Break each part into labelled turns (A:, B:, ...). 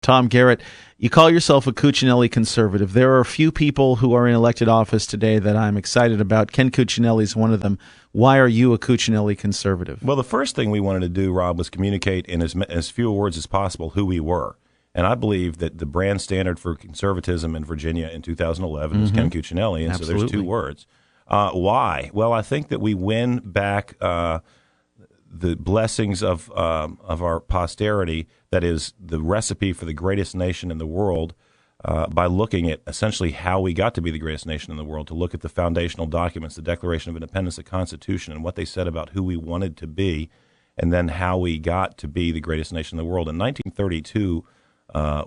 A: Tom Garrett, you call yourself a Cuccinelli conservative. There are a few people who are in elected office today that I'm excited about. Ken Cuccinelli is one of them. Why are you a Cuccinelli conservative?
B: Well, the first thing we wanted to do, Rob, was communicate in as few words as possible who we were. And I believe that the brand standard for conservatism in Virginia in 2011 was Ken Cuccinelli, and
A: Absolutely.
B: so there's two words. Why? Well, I think that we win back the blessings of our posterity, that is the recipe for the greatest nation in the world, by looking at essentially how we got to be the greatest nation in the world, to look at the foundational documents, the Declaration of Independence, the Constitution, and what they said about who we wanted to be, and then how we got to be the greatest nation in the world. In 1932,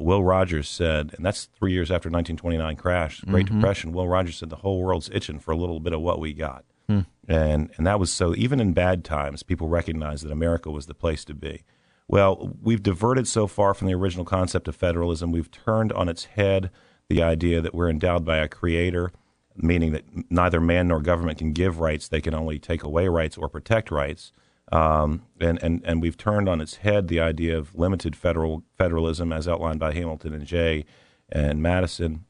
B: Will Rogers said, and that's 3 years after 1929 crash, Great Depression, Will Rogers said the whole world's itching for a little bit of what we got. And that was so, even in bad times, people recognized that America was the place to be. Well, we've diverted so far from the original concept of federalism. We've turned on its head the idea that we're endowed by a creator, meaning that neither man nor government can give rights. They can only take away rights or protect rights. And we've turned on its head the idea of limited federalism as outlined by Hamilton and Jay and Madison.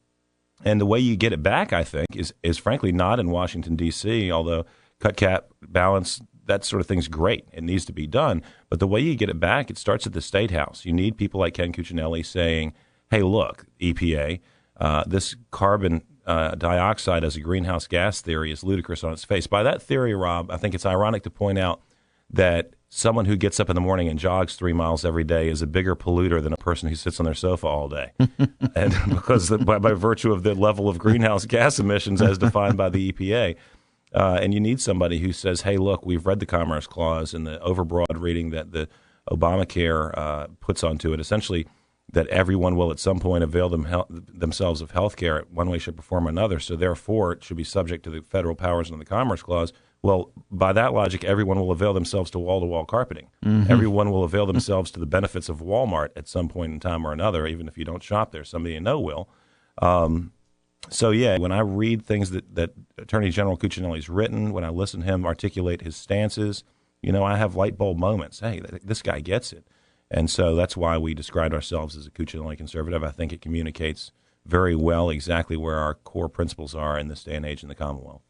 B: And the way you get it back, I think, is frankly not in Washington, D.C., although cut, cap, balance, that sort of thing's great. It needs to be done. But the way you get it back, it starts at the State House. You need people like Ken Cuccinelli saying, hey, look, EPA, this carbon dioxide as a greenhouse gas theory is ludicrous on its face. By that theory, Rob, I think it's ironic to point out that someone who gets up in the morning and jogs 3 miles every day is a bigger polluter than a person who sits on their sofa all day. And because by virtue of the level of greenhouse gas emissions as defined by the EPA. And you need somebody who says, hey, look, we've read the Commerce Clause and the overbroad reading that the Obamacare puts onto it, essentially that everyone will at some point avail themselves of health care one way, shape, or form or another. So therefore, it should be subject to the federal powers under the Commerce Clause. Well, by that logic, everyone will avail themselves to wall-to-wall carpeting. Everyone will avail themselves to the benefits of Walmart at some point in time or another, even if you don't shop there. Somebody you know will. So, yeah, when I read things that Attorney General Cuccinelli's written, when I listen to him articulate his stances, I have light bulb moments. Hey, this guy gets it. And so that's why we described ourselves as a Cuccinelli conservative. I think it communicates very well exactly where our core principles are in this day and age in the Commonwealth.